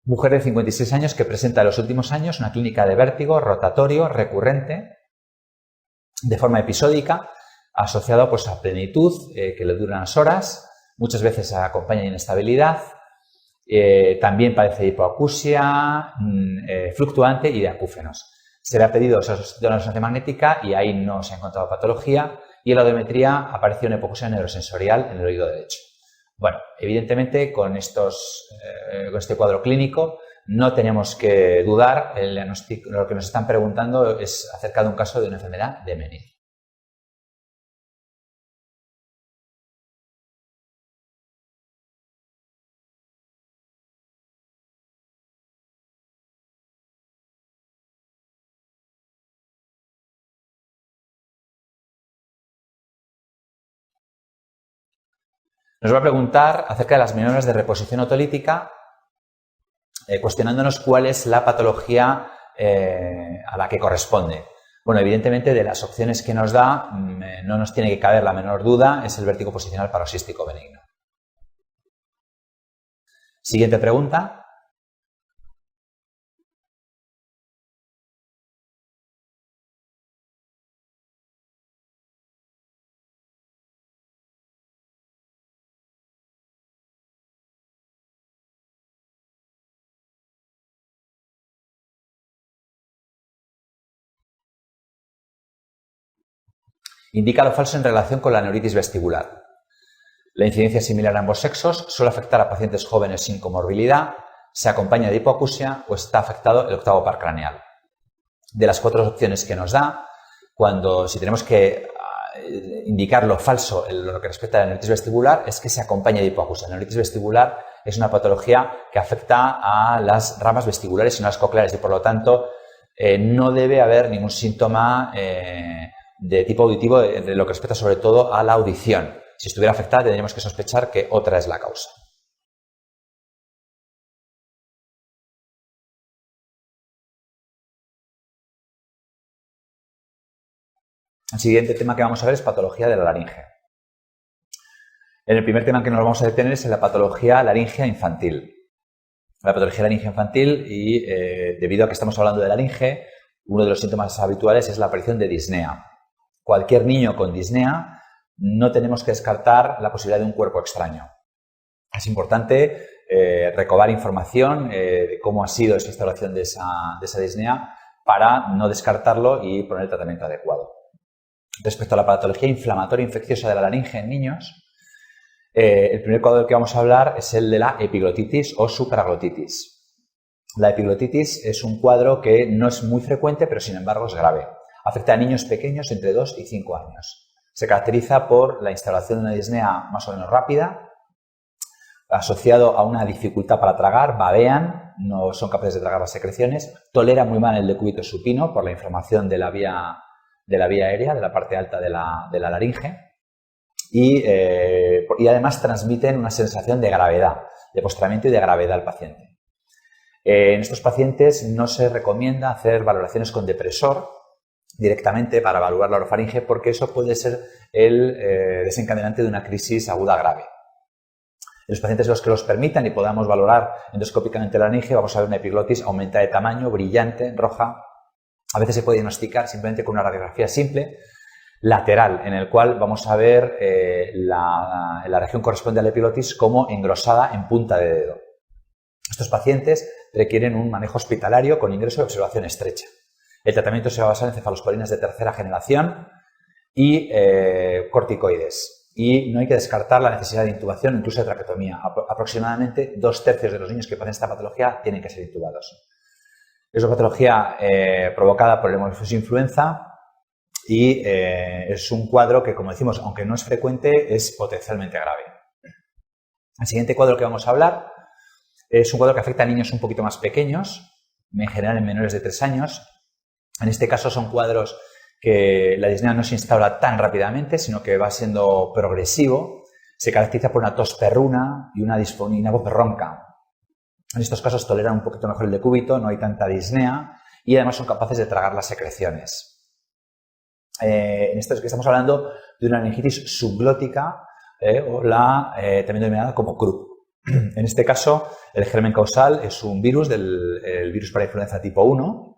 Mujer de 56 años que presenta en los últimos años una clínica de vértigo rotatorio recurrente de forma episódica, asociado pues, a plenitud, que le dura unas horas, muchas veces acompaña inestabilidad, también padece de hipoacusia fluctuante y de acúfenos. Se le ha pedido de la resonancia magnética y ahí no se ha encontrado patología, y en la audiometría apareció una hipoacusia neurosensorial en el oído derecho. Bueno, evidentemente con este cuadro clínico no tenemos que dudar, lo que nos están preguntando es acerca de un caso de una enfermedad de Meniere. Nos va a preguntar acerca de las maniobras de reposición otolítica, cuestionándonos cuál es la patología a la que corresponde. Bueno, evidentemente de las opciones que nos da no nos tiene que caber la menor duda, es el vértigo posicional paroxístico benigno. Siguiente pregunta. Indica lo falso en relación con la neuritis vestibular. La incidencia es similar a ambos sexos, suele afectar a pacientes jóvenes sin comorbilidad, se acompaña de hipoacusia o está afectado el octavo par craneal. De las 4 opciones que nos da, si tenemos que indicar lo falso en lo que respecta a la neuritis vestibular, es que se acompaña de hipoacusia. La neuritis vestibular es una patología que afecta a las ramas vestibulares y no a las cocleares y, por lo tanto, no debe haber ningún síntoma de tipo auditivo de lo que respecta sobre todo a la audición. Si estuviera afectada, tendríamos que sospechar que otra es la causa. El siguiente tema que vamos a ver es patología de la laringe. En el primer tema que nos vamos a detener es en la patología laringea infantil. La patología laringea infantil y debido a que estamos hablando de laringe, uno de los síntomas habituales es la aparición de disnea. Cualquier niño con disnea no tenemos que descartar la posibilidad de un cuerpo extraño. Es importante recabar información de cómo ha sido esa instalación de esa disnea para no descartarlo y poner el tratamiento adecuado. Respecto a la patología inflamatoria infecciosa de la laringe en niños, el primer cuadro del que vamos a hablar es el de la epiglotitis o supraglotitis. La epiglotitis es un cuadro que no es muy frecuente, pero sin embargo es grave. Afecta a niños pequeños entre 2 y 5 años. Se caracteriza por la instalación de una disnea más o menos rápida, asociado a una dificultad para tragar, babean, no son capaces de tragar las secreciones, toleran muy mal el decúbito supino por la inflamación de la vía aérea, de la parte alta de la laringe, y además transmiten una sensación de gravedad, de postramiento y de gravedad al paciente. En estos pacientes no se recomienda hacer valoraciones con depresor directamente para evaluar la orofaringe porque eso puede ser el desencadenante de una crisis aguda grave. En los pacientes en los que los permitan y podamos valorar endoscópicamente la laringe, vamos a ver una epiglotis aumentada de tamaño, brillante, roja. A veces se puede diagnosticar simplemente con una radiografía simple, lateral, en el cual vamos a ver la región corresponde a la epiglotis como engrosada en punta de dedo. Estos pacientes requieren un manejo hospitalario con ingreso de observación estrecha. El tratamiento se va a basar en cefalosporinas de tercera generación y corticoides. Y no hay que descartar la necesidad de intubación, incluso de traqueotomía. Aproximadamente 2/3 de los niños que padecen esta patología tienen que ser intubados. Es una patología provocada por el hemofilus influenza y es un cuadro que, como decimos, aunque no es frecuente, es potencialmente grave. El siguiente cuadro que vamos a hablar es un cuadro que afecta a niños un poquito más pequeños, en general en menores de 3 años. En este caso son cuadros que la disnea no se instala tan rápidamente, sino que va siendo progresivo. Se caracteriza por una tos perruna y una voz ronca. En estos casos toleran un poquito mejor el decúbito, no hay tanta disnea y además son capaces de tragar las secreciones. En esto es que estamos hablando de una laringitis subglótica o también denominada como CRUP. En este caso, el germen causal es un virus, el virus para influenza tipo 1,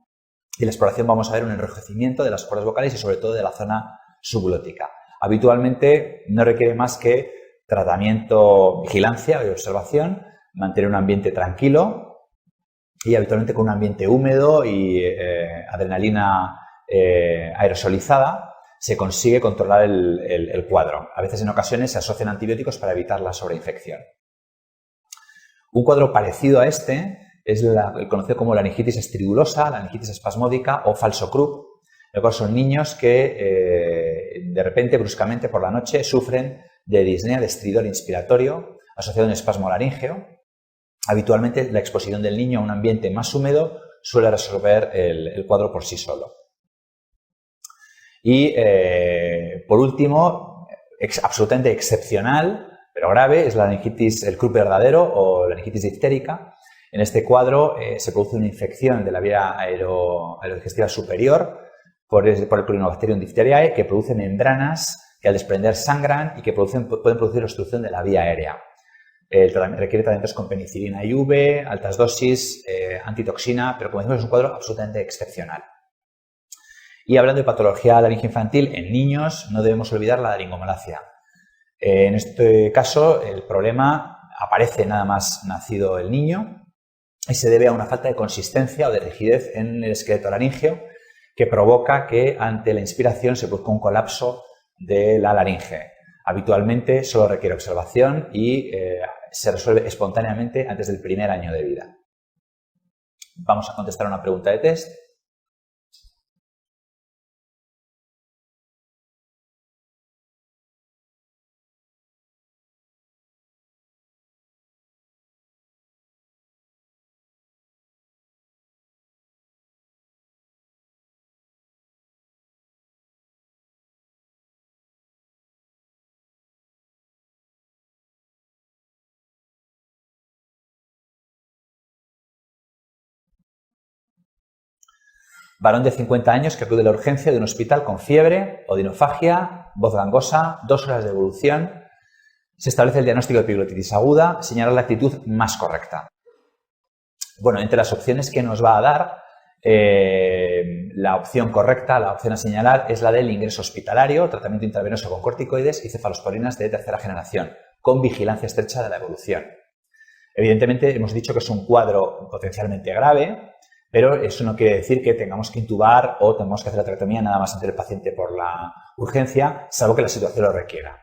y en la exploración vamos a ver un enrojecimiento de las cuerdas vocales y sobre todo de la zona subglótica. Habitualmente no requiere más que tratamiento, vigilancia y observación, mantener un ambiente tranquilo y habitualmente con un ambiente húmedo y adrenalina aerosolizada se consigue controlar el cuadro. A veces en ocasiones se asocian antibióticos para evitar la sobreinfección. Un cuadro parecido a este es el conocido como laringitis estridulosa, laringitis espasmódica o falso Krupp, en el cual son niños que de repente, bruscamente por la noche, sufren de disnea de estridor inspiratorio asociado a un espasmo laríngeo. Habitualmente la exposición del niño a un ambiente más húmedo suele resolver el cuadro por sí solo. Y por último, absolutamente excepcional, pero grave, es la laringitis, el Krupp verdadero o laringitis diftérica. En este cuadro se produce una infección de la vía aerodigestiva superior por el Corynebacterium diphtheriae que produce membranas que al desprender sangran y que pueden producir obstrucción de la vía aérea. Requiere tratamientos con penicilina IV, altas dosis, antitoxina, pero como decimos es un cuadro absolutamente excepcional. Y hablando de patología laringe infantil en niños, no debemos olvidar la laringomalacia. En este caso, el problema aparece nada más nacido el niño y se debe a una falta de consistencia o de rigidez en el esqueleto laríngeo que provoca que ante la inspiración se produzca un colapso de la laringe. Habitualmente solo requiere observación y se resuelve espontáneamente antes del primer año de vida. Vamos a contestar una pregunta de test. Varón de 50 años que acude a la urgencia de un hospital con fiebre, odinofagia, voz gangosa, 2 horas de evolución. Se establece el diagnóstico de epiglotitis aguda, señalar la actitud más correcta. Bueno, entre las opciones que nos va a dar, la opción correcta, la opción a señalar, es la del ingreso hospitalario, tratamiento intravenoso con corticoides y cefalosporinas de tercera generación, con vigilancia estrecha de la evolución. Evidentemente, hemos dicho que es un cuadro potencialmente grave, pero eso no quiere decir que tengamos que intubar o tengamos que hacer la traquetomía nada más ante el paciente por la urgencia, salvo que la situación lo requiera.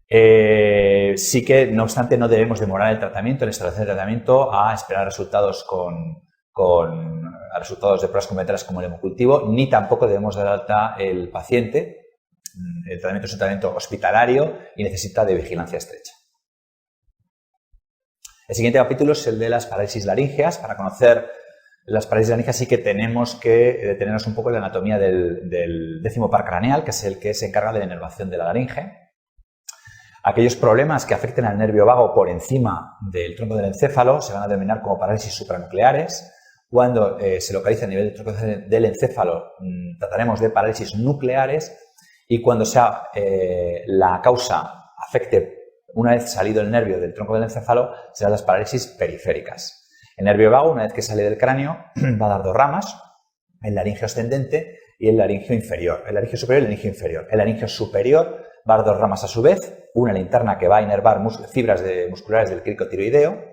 Sí que, no obstante, no debemos demorar el tratamiento, la instalación del tratamiento, a esperar resultados resultados de pruebas complementarias como el hemocultivo, ni tampoco debemos dar alta el paciente. El tratamiento es un tratamiento hospitalario y necesita de vigilancia estrecha. El siguiente capítulo es el de las parálisis laríngeas. Para conocer las parálisis laríngeas sí que tenemos que detenernos un poco en la anatomía del décimo par craneal, que es el que se encarga de la inervación de la laringe. Aquellos problemas que afecten al nervio vago por encima del tronco del encéfalo se van a denominar como parálisis supranucleares. Cuando se localiza a nivel del tronco del encéfalo, trataremos de parálisis nucleares, y cuando la causa afecte una vez salido el nervio del tronco del encéfalo, serán las parálisis periféricas. El nervio vago, una vez que sale del cráneo, va a dar 2 ramas, el laringio ascendente y el laringio inferior. El laringio superior y el laringio inferior. El laringio superior va a dar 2 ramas a su vez, una linterna que va a inervar fibras musculares del cricotiroideo,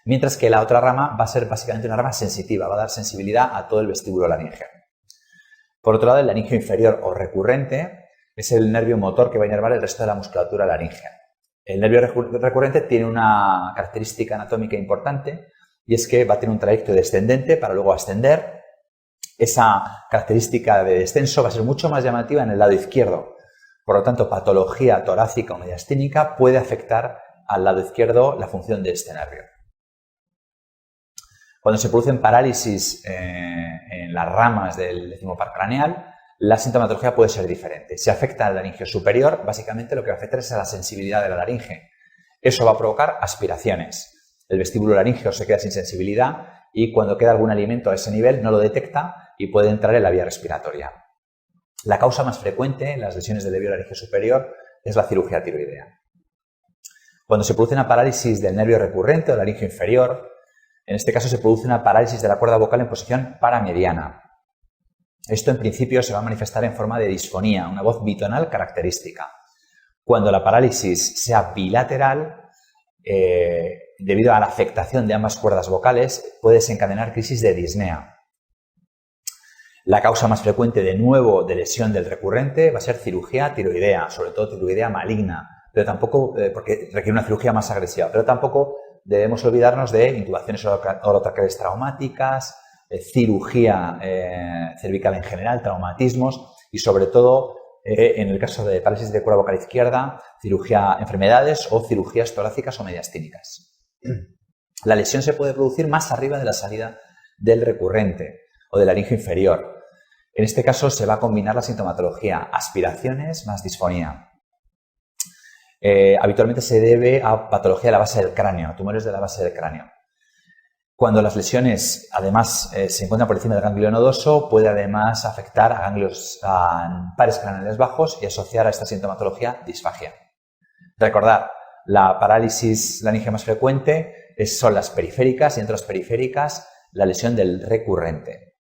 mientras que la otra rama va a ser básicamente una rama sensitiva, va a dar sensibilidad a todo el vestíbulo laringeo. Por otro lado, el laringio inferior o recurrente es el nervio motor que va a inervar el resto de la musculatura laríngea. El nervio recurrente tiene una característica anatómica importante, y es que va a tener un trayecto descendente para luego ascender. Esa característica de descenso va a ser mucho más llamativa en el lado izquierdo. Por lo tanto, patología torácica o mediastínica puede afectar al lado izquierdo la función de este nervio. Cuando se producen parálisis en las ramas del décimo par craneal, la sintomatología puede ser diferente. Si afecta al laringio superior, básicamente lo que va a afectar es a la sensibilidad de la laringe. Eso va a provocar aspiraciones. El vestíbulo laríngeo se queda sin sensibilidad y cuando queda algún alimento a ese nivel no lo detecta y puede entrar en la vía respiratoria. La causa más frecuente en las lesiones del labio laringio superior es la cirugía tiroidea. Cuando se produce una parálisis del nervio recurrente o laringio inferior, en este caso se produce una parálisis de la cuerda vocal en posición paramediana. Esto en principio se va a manifestar en forma de disfonía, una voz bitonal característica. Cuando la parálisis sea bilateral, debido a la afectación de ambas cuerdas vocales, puede desencadenar crisis de disnea. La causa más frecuente de nuevo de lesión del recurrente va a ser cirugía tiroidea, sobre todo tiroidea maligna, pero tampoco, porque requiere una cirugía más agresiva, pero tampoco debemos olvidarnos de intubaciones orotracales traumáticas, cirugía cervical en general, traumatismos y sobre todo en el caso de parálisis de cuerda vocal izquierda, enfermedades o cirugías torácicas o mediastínicas. La lesión se puede producir más arriba de la salida del recurrente o del laringio inferior. En este caso se va a combinar la sintomatología, aspiraciones más disfonía. Habitualmente se debe a patología de la base del cráneo, tumores de la base del cráneo. Cuando las lesiones además se encuentran por encima del ganglio nodoso, puede además afectar a pares craneales bajos y asociar a esta sintomatología disfagia. Recordar, la parálisis laringe más frecuente son las periféricas y entre las periféricas la lesión del recurrente.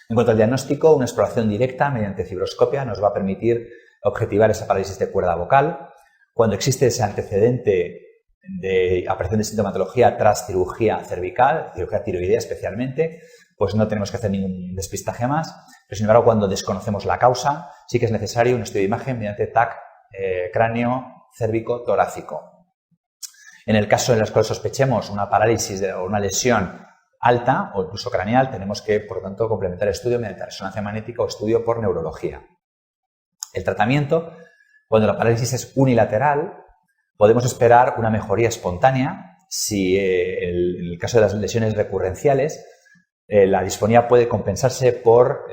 En cuanto al diagnóstico, una exploración directa mediante fibroscopia nos va a permitir objetivar esa parálisis de cuerda vocal. Cuando existe ese antecedente de aparición de sintomatología tras cirugía cervical, cirugía tiroidea especialmente, pues no tenemos que hacer ningún despistaje más. Pero sin embargo, cuando desconocemos la causa, sí que es necesario un estudio de imagen mediante TAC cráneo cérvico torácico. En el caso en el cual sospechemos una parálisis o una lesión alta o incluso craneal, tenemos que, por lo tanto, complementar el estudio mediante resonancia magnética o estudio por neurología. El tratamiento, cuando la parálisis es unilateral, podemos esperar una mejoría espontánea si en el caso de las lesiones recurrenciales la disfonía puede compensarse por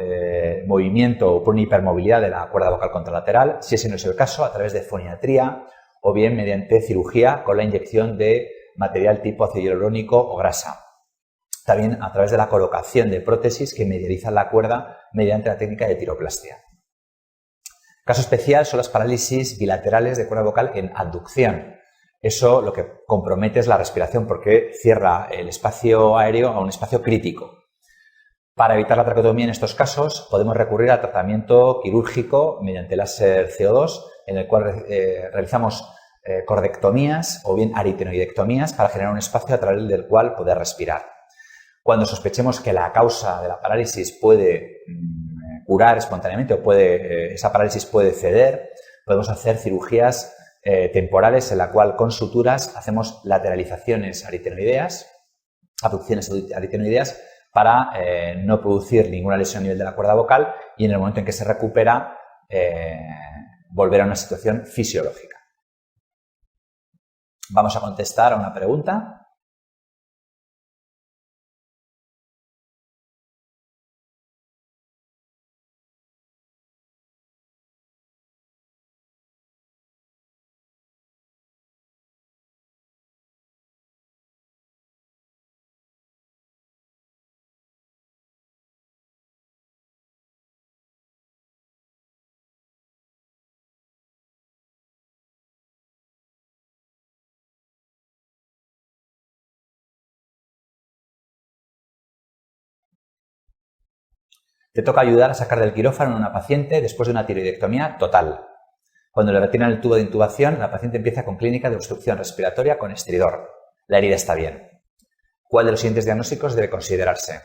movimiento o por una hipermovilidad de la cuerda vocal contralateral, si ese no es el caso, a través de foniatría o bien mediante cirugía con la inyección de material tipo ácido hialurónico o grasa. También a través de la colocación de prótesis que medializan la cuerda mediante la técnica de tiroplastia. Caso especial son las parálisis bilaterales de cuerda vocal en abducción. Eso lo que compromete es la respiración porque cierra el espacio aéreo a un espacio crítico. Para evitar la traqueotomía en estos casos podemos recurrir al tratamiento quirúrgico mediante láser CO2 en el cual realizamos cordectomías o bien aritenoidectomías para generar un espacio a través del cual poder respirar. Cuando sospechemos que la causa de la parálisis puede curar espontáneamente o esa parálisis puede ceder, podemos hacer cirugías temporales en la cual con suturas hacemos lateralizaciones aritenoideas, abducciones aritenoideas para no producir ninguna lesión a nivel de la cuerda vocal y en el momento en que se recupera volver a una situación fisiológica. Vamos a contestar a una pregunta. Te toca ayudar a sacar del quirófano a una paciente después de una tiroidectomía total. Cuando le retiran el tubo de intubación, la paciente empieza con clínica de obstrucción respiratoria con estridor. La herida está bien. ¿Cuál de los siguientes diagnósticos debe considerarse?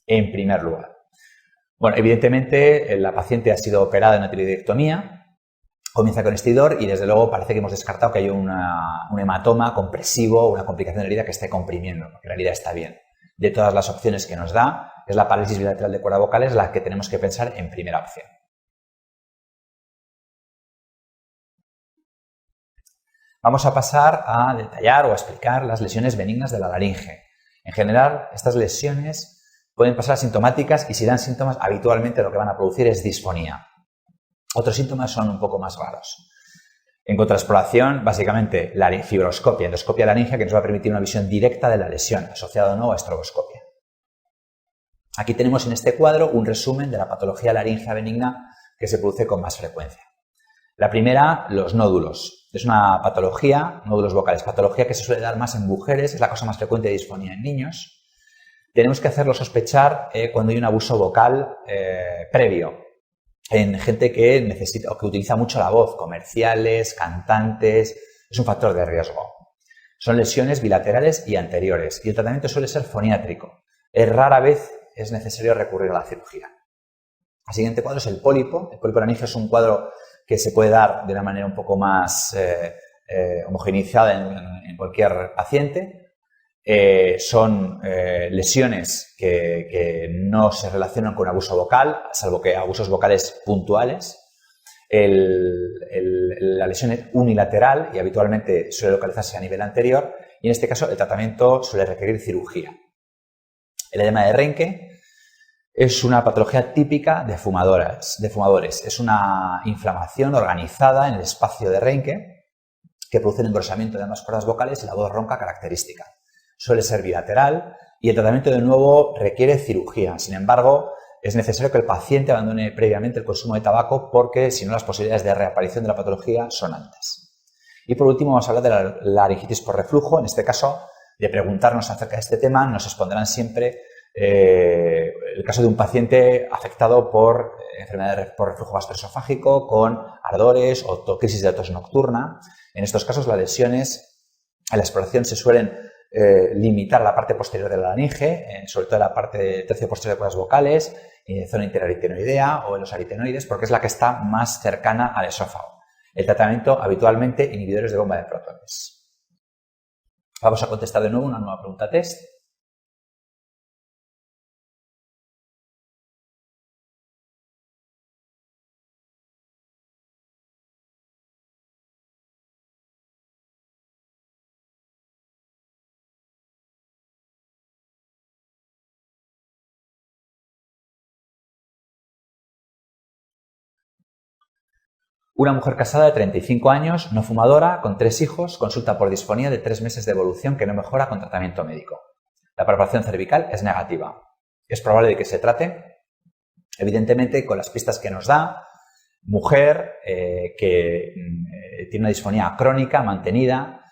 En primer lugar, bueno, evidentemente la paciente ha sido operada en una tiroidectomía, comienza con estridor y desde luego parece que hemos descartado que haya un hematoma compresivo o una complicación de la herida que esté comprimiendo, porque la herida está bien. De todas las opciones que nos da, es la parálisis bilateral de cuerda vocal, es la que tenemos que pensar en primera opción. Vamos a pasar a detallar o a explicar las lesiones benignas de la laringe. En general, estas lesiones pueden pasar asintomáticas y si dan síntomas, habitualmente lo que van a producir es disfonía. Otros síntomas son un poco más raros. En cuanto a la exploración, básicamente la fibroscopia, endoscopia laringea, que nos va a permitir una visión directa de la lesión, asociada o no a estroboscopia. Aquí tenemos en este cuadro un resumen de la patología laringea benigna que se produce con más frecuencia. La primera, los nódulos. Es una patología, nódulos vocales, patología que se suele dar más en mujeres, es la causa más frecuente de disfonía en niños. Tenemos que hacerlo sospechar cuando hay un abuso vocal previo en gente que necesita o que utiliza mucho la voz, comerciales, cantantes, es un factor de riesgo. Son lesiones bilaterales y anteriores y el tratamiento suele ser foniátrico. Rara vez es necesario recurrir a la cirugía. El siguiente cuadro es el pólipo. El pólipo laríngeo es un cuadro que se puede dar de una manera un poco más homogeneizada en cualquier paciente. Son lesiones que no se relacionan con abuso vocal, salvo que abusos vocales puntuales. La lesión es unilateral y habitualmente suele localizarse a nivel anterior y en este caso el tratamiento suele requerir cirugía. El edema de Reinke es una patología típica de fumadores. Es una inflamación organizada en el espacio de Reinke que produce el engrosamiento de ambas cuerdas vocales y la voz ronca característica. Suele ser bilateral y el tratamiento de nuevo requiere cirugía. Sin embargo, es necesario que el paciente abandone previamente el consumo de tabaco porque si no las posibilidades de reaparición de la patología son altas. Y por último vamos a hablar de la laringitis por reflujo. En este caso, de preguntarnos acerca de este tema, nos expondrán siempre el caso de un paciente afectado por enfermedad por reflujo gastroesofágico con ardores o crisis de tos nocturna. En estos casos las lesiones a la exploración se suelen limitar a la parte posterior de la laringe, sobre todo la parte del tercio posterior de las vocales, zona interaritenoidea o en los aritenoides, porque es la que está más cercana al esófago. El tratamiento habitualmente inhibidores de bomba de protones. Vamos a contestar de nuevo una nueva pregunta test. Una mujer casada de 35 años, no fumadora, con 3 hijos, consulta por disfonía de 3 meses de evolución que no mejora con tratamiento médico. La palpación cervical es negativa. Es probable de que se trate, evidentemente, con las pistas que nos da, mujer que tiene una disfonía crónica, mantenida,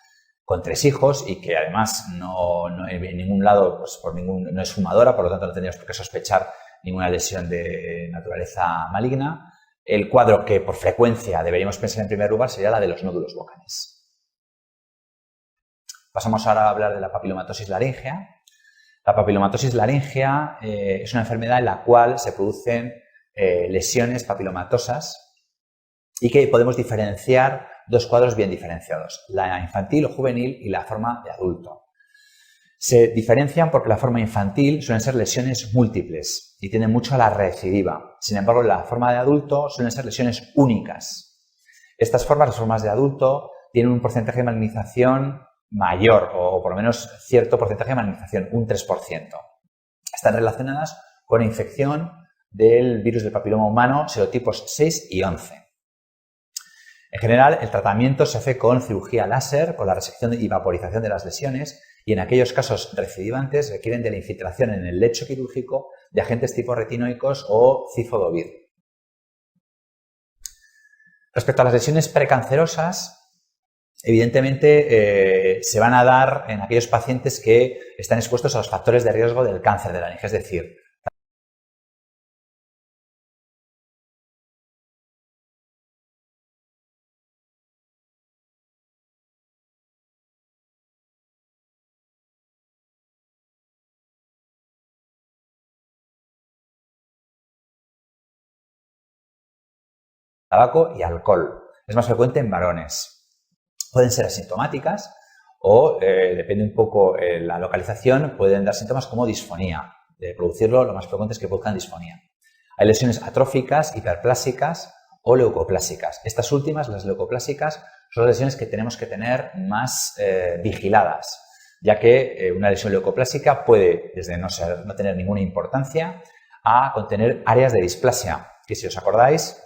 con 3 hijos y que además no en ningún lado pues, no es fumadora, por lo tanto no tendríamos por qué sospechar ninguna lesión de naturaleza maligna. El cuadro que por frecuencia deberíamos pensar en primer lugar sería la de los nódulos vocales. Pasamos ahora a hablar de la papilomatosis laríngea. La papilomatosis laríngea es una enfermedad en la cual se producen lesiones papilomatosas y que podemos diferenciar dos cuadros bien diferenciados, la infantil o juvenil y la forma de adulto. Se diferencian porque la forma infantil suelen ser lesiones múltiples y tienden mucho a la recidiva. Sin embargo, la forma de adulto suelen ser lesiones únicas. Estas formas, las formas de adulto, tienen un porcentaje de malignización mayor o por lo menos cierto porcentaje de malignización, un 3%. Están relacionadas con la infección del virus del papiloma humano serotipos 6 y 11. En general, el tratamiento se hace con cirugía láser, con la resección y vaporización de las lesiones y en aquellos casos recidivantes requieren de la infiltración en el lecho quirúrgico de agentes tipo retinoicos o cifodovir. Respecto a las lesiones precancerosas, evidentemente se van a dar en aquellos pacientes que están expuestos a los factores de riesgo del cáncer de laringe, es decir, tabaco y alcohol. Es más frecuente en varones. Pueden ser asintomáticas o, depende un poco la localización, pueden dar síntomas como disfonía. De producirlo, lo más frecuente es que produzcan disfonía. Hay lesiones atróficas, hiperplásicas o leucoplásicas. Estas últimas, las leucoplásicas, son las lesiones que tenemos que tener más vigiladas, ya que una lesión leucoplásica puede, desde no tener ninguna importancia, a contener áreas de displasia, que si os acordáis,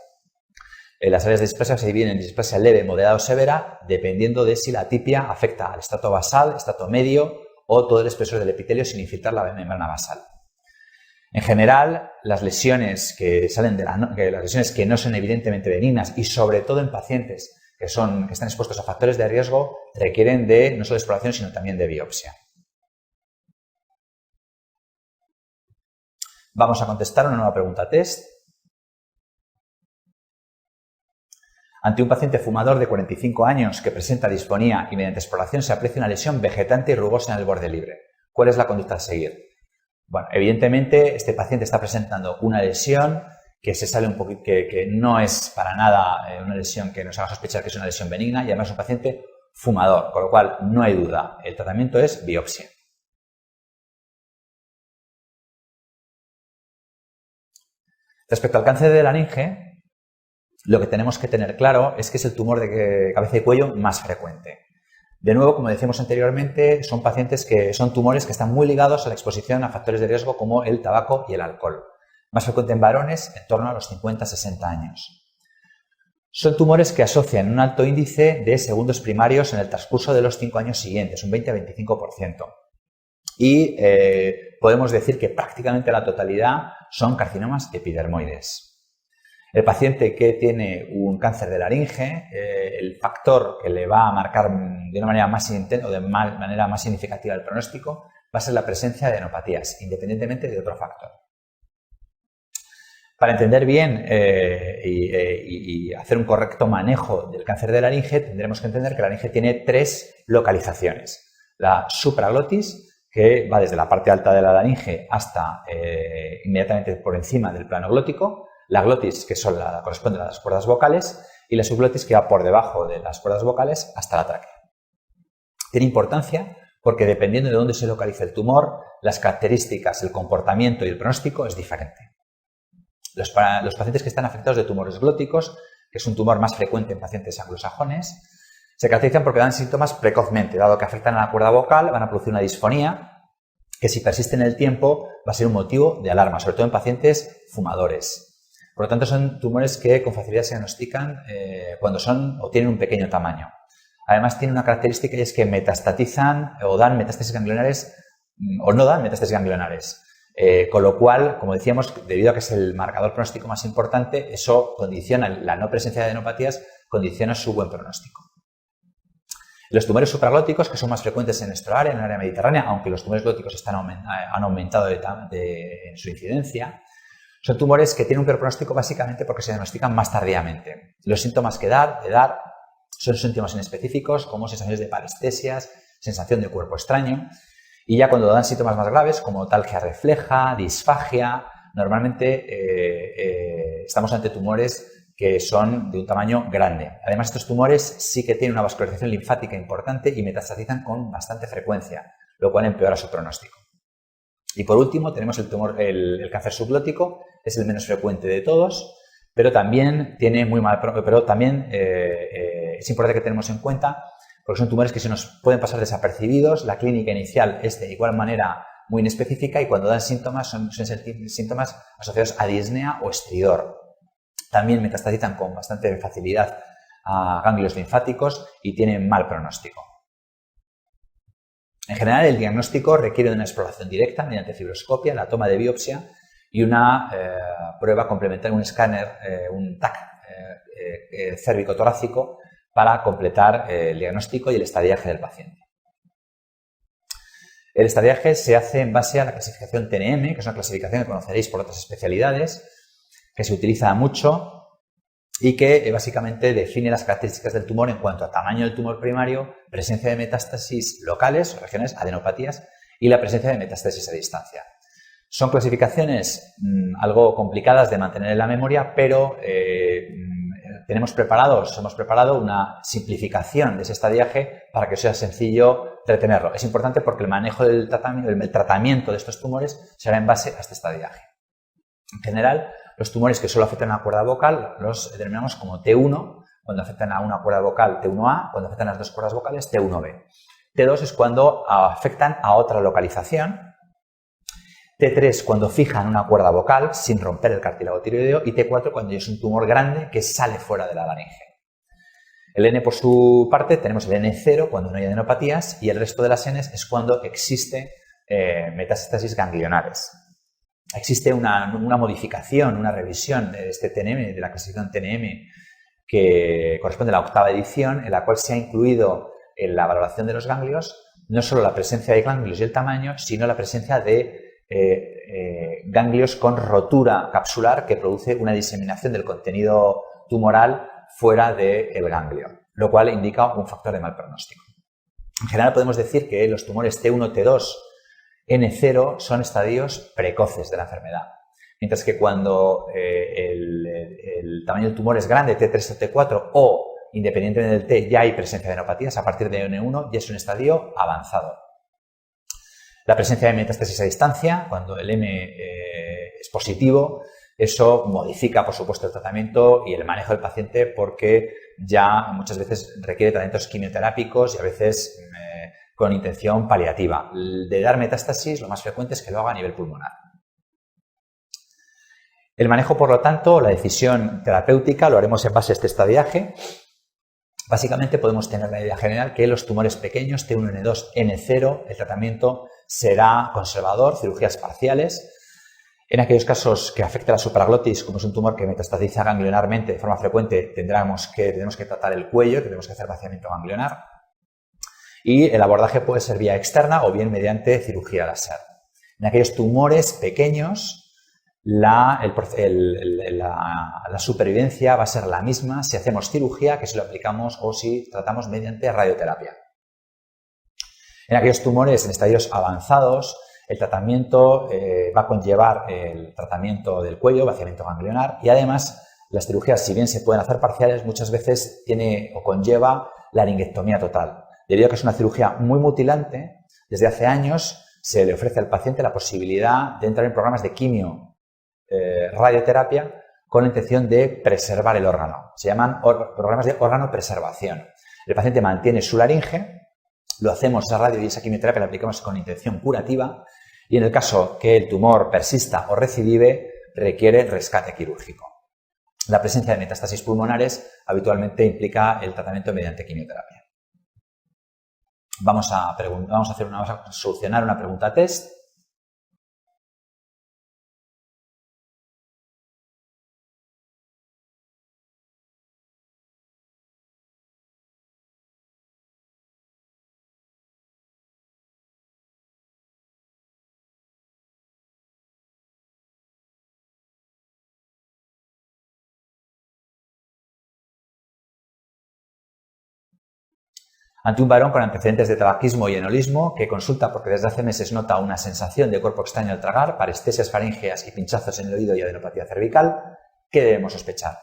las áreas de displasia se dividen en displasia leve, moderada o severa, dependiendo de si la atipia afecta al estrato basal, estrato medio o todo el espesor del epitelio sin infiltrar la membrana basal. En general, las lesiones que salen las lesiones que no son evidentemente benignas y sobre todo en pacientes que están expuestos a factores de riesgo requieren de no solo exploración, sino también de biopsia. Vamos a contestar una nueva pregunta test. Ante un paciente fumador de 45 años que presenta disfonía y mediante exploración se aprecia una lesión vegetante y rugosa en el borde libre, ¿cuál es la conducta a seguir? Bueno, evidentemente este paciente está presentando una lesión que se sale un poquito, que no es para nada una lesión que nos haga sospechar que es una lesión benigna y además es un paciente fumador, con lo cual no hay duda, el tratamiento es biopsia. Respecto al cáncer de laringe, lo que tenemos que tener claro es que es el tumor de cabeza y cuello más frecuente. De nuevo, como decíamos anteriormente, son tumores que están muy ligados a la exposición a factores de riesgo como el tabaco y el alcohol. Más frecuente en varones, en torno a los 50-60 años. Son tumores que asocian un alto índice de segundos primarios en el transcurso de los 5 años siguientes, un 20-25%. Y podemos decir que prácticamente la totalidad son carcinomas epidermoides. El paciente que tiene un cáncer de laringe, el factor que le va a marcar de una manera más intensa o de manera más significativa el pronóstico va a ser la presencia de adenopatías, independientemente de otro factor. Para entender bien y hacer un correcto manejo del cáncer de laringe, tendremos que entender que la laringe tiene 3 localizaciones. La supraglotis, que va desde la parte alta de la laringe hasta inmediatamente por encima del plano glótico, la glotis, que corresponde a las cuerdas vocales, y la subglotis, que va por debajo de las cuerdas vocales hasta la tráquea. Tiene importancia porque dependiendo de dónde se localiza el tumor, las características, el comportamiento y el pronóstico es diferente. Los pacientes que están afectados de tumores glóticos, que es un tumor más frecuente en pacientes anglosajones, se caracterizan porque dan síntomas precozmente, dado que afectan a la cuerda vocal, van a producir una disfonía que si persiste en el tiempo va a ser un motivo de alarma, sobre todo en pacientes fumadores. Por lo tanto, son tumores que con facilidad se diagnostican cuando son o tienen un pequeño tamaño. Además, tiene una característica y es que metastatizan o dan metástasis ganglionares o no dan metástasis ganglionares. Con lo cual, como decíamos, debido a que es el marcador pronóstico más importante, eso condiciona, la no presencia de adenopatías condiciona su buen pronóstico. Los tumores supraglóticos, que son más frecuentes en nuestra área, en el área mediterránea, aunque los tumores glóticos han aumentado en su incidencia, son tumores que tienen un peor pronóstico básicamente porque se diagnostican más tardíamente. Los síntomas que dan son síntomas inespecíficos como sensaciones de parestesias, sensación de cuerpo extraño, y ya cuando dan síntomas más graves como talgia refleja, disfagia, normalmente estamos ante tumores que son de un tamaño grande. Además, estos tumores sí que tienen una vascularización linfática importante y metastatizan con bastante frecuencia, lo cual empeora su pronóstico. Y por último tenemos el cáncer subglótico, es el menos frecuente de todos, pero también tiene muy mal, es importante que tenemos en cuenta porque son tumores que se nos pueden pasar desapercibidos, la clínica inicial es de igual manera muy inespecífica y cuando dan síntomas son síntomas asociados a disnea o estridor. También metastatizan con bastante facilidad a ganglios linfáticos y tienen mal pronóstico. En general, el diagnóstico requiere de una exploración directa mediante fibroscopia, la toma de biopsia y una prueba complementaria, un escáner, un TAC cérvico-torácico para completar el diagnóstico y el estadiaje del paciente. El estadiaje se hace en base a la clasificación TNM, que es una clasificación que conoceréis por otras especialidades, que se utiliza mucho y que básicamente define las características del tumor en cuanto a tamaño del tumor primario, presencia de metástasis locales, regiones, adenopatías y la presencia de metástasis a distancia. Son clasificaciones algo complicadas de mantener en la memoria, pero hemos preparado una simplificación de ese estadiaje para que sea sencillo retenerlo. Es importante porque el manejo del tratamiento de estos tumores será en base a este estadiaje. En general, los tumores que solo afectan a la cuerda vocal los denominamos como T1, cuando afectan a una cuerda vocal T1A, cuando afectan a las dos cuerdas vocales T1B. T2 es cuando afectan a otra localización. T3 cuando fijan una cuerda vocal sin romper el cartílago tiroideo y T4 cuando es un tumor grande que sale fuera de la laringe. El N por su parte tenemos el N0 cuando no hay adenopatías y el resto de las Ns es cuando existe metástasis ganglionares. Existe una modificación, una revisión de este TNM, de la clasificación TNM que corresponde a la 8ª edición, en la cual se ha incluido en la valoración de los ganglios no solo la presencia de ganglios y el tamaño, sino la presencia de ganglios con rotura capsular que produce una diseminación del contenido tumoral fuera del ganglio, lo cual indica un factor de mal pronóstico. En general podemos decir que los tumores T1, T2, N0 son estadios precoces de la enfermedad, mientras que cuando el tamaño del tumor es grande, T3 o T4, o independientemente del T ya hay presencia de neopatías, a partir de N1 ya es un estadio avanzado. La presencia de metástasis a distancia, cuando el M es positivo, eso modifica, por supuesto, el tratamiento y el manejo del paciente porque ya muchas veces requiere tratamientos quimioterápicos y a veces con intención paliativa. De dar metástasis, lo más frecuente es que lo haga a nivel pulmonar. El manejo, por lo tanto, la decisión terapéutica lo haremos en base a este estadiaje. Básicamente podemos tener la idea general que los tumores pequeños, T1, N2, N0, el tratamiento será conservador, cirugías parciales. En aquellos casos que afecte la supraglotis, como es un tumor que metastatiza ganglionarmente de forma frecuente, tenemos que tratar el cuello, tenemos que hacer vaciamiento ganglionar. Y el abordaje puede ser vía externa o bien mediante cirugía láser. En aquellos tumores pequeños, la supervivencia va a ser la misma si hacemos cirugía que si lo aplicamos o si tratamos mediante radioterapia. En aquellos tumores en estadios avanzados, el tratamiento va a conllevar el tratamiento del cuello, vaciamiento ganglionar, y además las cirugías, si bien se pueden hacer parciales, muchas veces tiene o conlleva laringectomía total. Debido a que es una cirugía muy mutilante, desde hace años se le ofrece al paciente la posibilidad de entrar en programas de quimio radioterapia con la intención de preservar el órgano. Se llaman programas de órgano preservación. El paciente mantiene su laringe, lo hacemos a radio y esa quimioterapia la aplicamos con intención curativa y en el caso que el tumor persista o recidive requiere rescate quirúrgico. La presencia de metástasis pulmonares habitualmente implica el tratamiento mediante quimioterapia. Vamos a solucionar una pregunta test. Ante un varón con antecedentes de tabaquismo y enolismo que consulta porque desde hace meses nota una sensación de cuerpo extraño al tragar, parestesias faríngeas y pinchazos en el oído y adenopatía cervical, ¿qué debemos sospechar?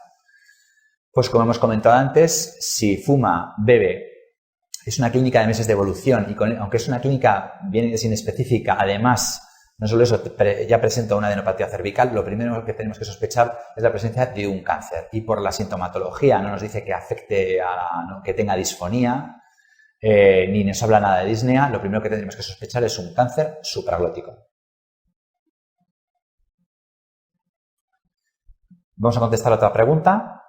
Pues como hemos comentado antes, si fuma, bebe, es una clínica de meses de evolución y aunque es una clínica bien inespecífica, además, no solo eso, ya presenta una adenopatía cervical, lo primero que tenemos que sospechar es la presencia de un cáncer. Y por la sintomatología no nos dice que afecte que tenga disfonía, ni nos habla nada de disnea, lo primero que tendremos que sospechar es un cáncer supraglótico. Vamos a contestar otra pregunta.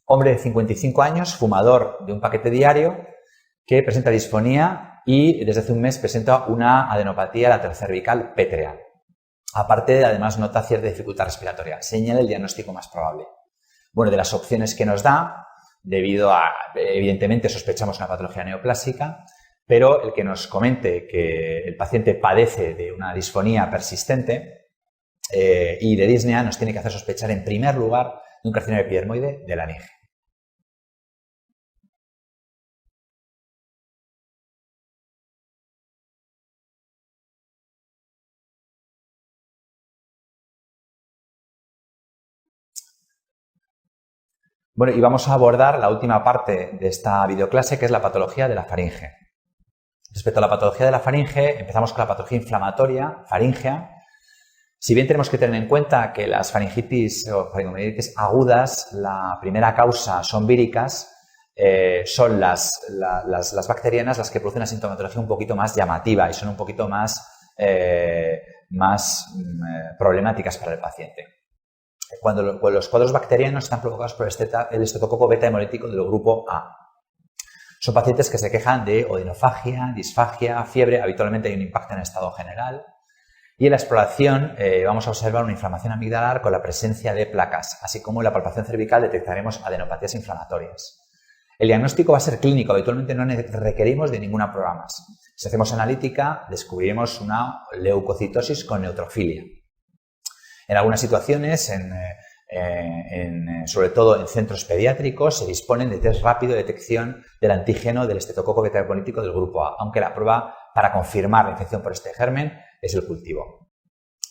Hombre de 55 años, fumador de un paquete diario, que presenta disfonía y desde hace un mes presenta una adenopatía lateral cervical pétrea. Aparte, además, nota cierta dificultad respiratoria. Señala el diagnóstico más probable. Bueno, de las opciones que nos da, debido a, evidentemente, sospechamos una patología neoplásica, pero el que nos comente que el paciente padece de una disfonía persistente y de disnea nos tiene que hacer sospechar, en primer lugar, de un carcinoma epidermoide de laringe. Bueno, y vamos a abordar la última parte de esta videoclase, que es la patología de la faringe. Respecto a la patología de la faringe, empezamos con la patología inflamatoria faríngea. Si bien tenemos que tener en cuenta que las faringitis o faringomielitis agudas, la primera causa son víricas, son las bacterianas las que producen una sintomatología un poquito más llamativa y son un poquito más problemáticas para el paciente. Cuando los cuadros bacterianos están provocados por el estreptococo beta hemolítico del grupo A. Son pacientes que se quejan de odinofagia, disfagia, fiebre, habitualmente hay un impacto en el estado general. Y en la exploración vamos a observar una inflamación amigdalar con la presencia de placas, así como en la palpación cervical detectaremos adenopatías inflamatorias. El diagnóstico va a ser clínico, habitualmente no requerimos de ninguna prueba más. Si hacemos analítica, descubriremos una leucocitosis con neutrofilia. En algunas situaciones, sobre todo en centros pediátricos, se disponen de test rápido de detección del antígeno del estreptococo beta hemolítico del grupo A, aunque la prueba para confirmar la infección por este germen es el cultivo.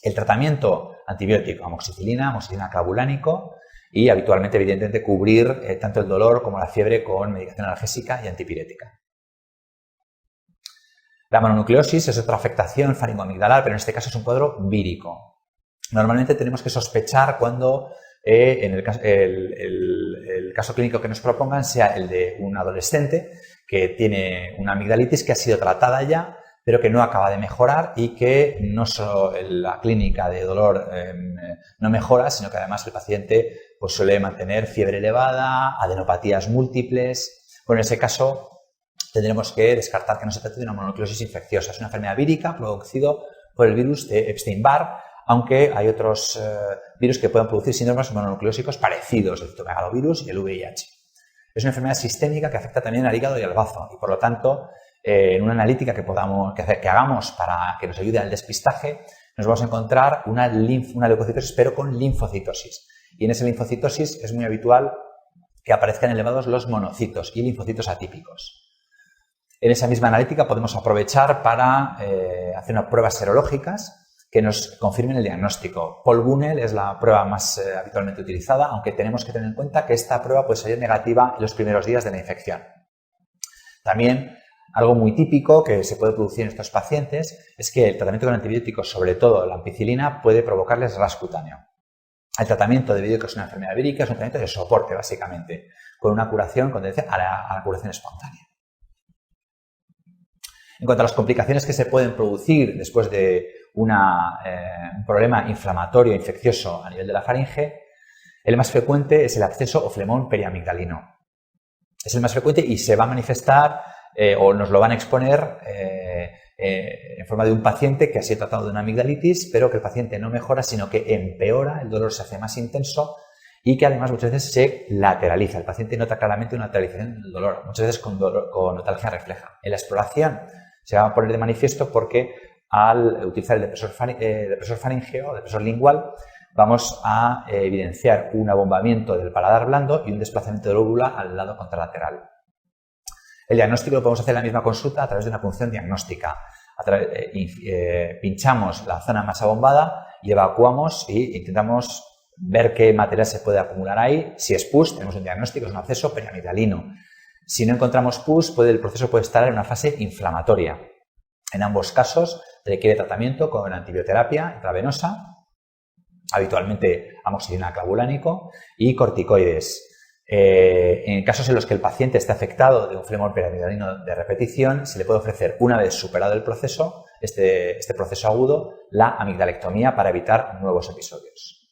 El tratamiento antibiótico, amoxicilina clavulánico y habitualmente, evidentemente, cubrir tanto el dolor como la fiebre con medicación analgésica y antipirética. La mononucleosis es otra afectación faringoamigdalar, pero en este caso es un cuadro vírico. Normalmente tenemos que sospechar cuando en el caso clínico que nos propongan sea el de un adolescente que tiene una amigdalitis que ha sido tratada ya, pero que no acaba de mejorar y que no solo la clínica de dolor no mejora, sino que además el paciente pues, suele mantener fiebre elevada, adenopatías múltiples. Bueno, en ese caso tendremos que descartar que no se trate de una mononucleosis infecciosa. Es una enfermedad vírica producida por el virus de Epstein-Barr, aunque hay otros virus que pueden producir síndromes mononucleósicos parecidos, el citomegalovirus y el VIH. Es una enfermedad sistémica que afecta también al hígado y al bazo y, por lo tanto, en una analítica que hagamos para que nos ayude al despistaje, nos vamos a encontrar una leucocitosis, pero con linfocitosis. Y en esa linfocitosis es muy habitual que aparezcan elevados los monocitos y linfocitos atípicos. En esa misma analítica podemos aprovechar para hacer unas pruebas serológicas que nos confirmen el diagnóstico. Paul-Bunel es la prueba más habitualmente utilizada, aunque tenemos que tener en cuenta que esta prueba puede salir negativa en los primeros días de la infección. También, algo muy típico que se puede producir en estos pacientes es que el tratamiento con antibióticos, sobre todo la ampicilina, puede provocarles ras cutáneo. El tratamiento debido a que es una enfermedad vírica es un tratamiento de soporte, básicamente, con una curación con tendencia a la curación espontánea. En cuanto a las complicaciones que se pueden producir después de un problema inflamatorio infeccioso a nivel de la faringe, el más frecuente es el absceso o flemón periamigdalino. Es el más frecuente y se va a manifestar o nos lo van a exponer en forma de un paciente que ha sido tratado de una amigdalitis, pero que el paciente no mejora, sino que empeora, el dolor se hace más intenso y que además muchas veces se lateraliza. El paciente nota claramente una lateralización del dolor, muchas veces con notalgia refleja. En la exploración se va a poner de manifiesto porque al utilizar el depresor faríngeo o depresor lingual vamos a evidenciar un abombamiento del paladar blando y un desplazamiento de la óvula al lado contralateral. El diagnóstico lo podemos hacer en la misma consulta a través de una punción diagnóstica. Pinchamos la zona más abombada y evacuamos e intentamos ver qué material se puede acumular ahí. Si es pus, tenemos un diagnóstico, es un absceso periamigdalino. Si no encontramos pus, el proceso puede estar en una fase inflamatoria. En ambos casos requiere tratamiento con antibioterapia intravenosa, habitualmente amoxicilina clavulánico y corticoides. En casos en los que el paciente esté afectado de un flemón periamigdalino de repetición, se le puede ofrecer, una vez superado el proceso, este proceso agudo, la amigdalectomía para evitar nuevos episodios.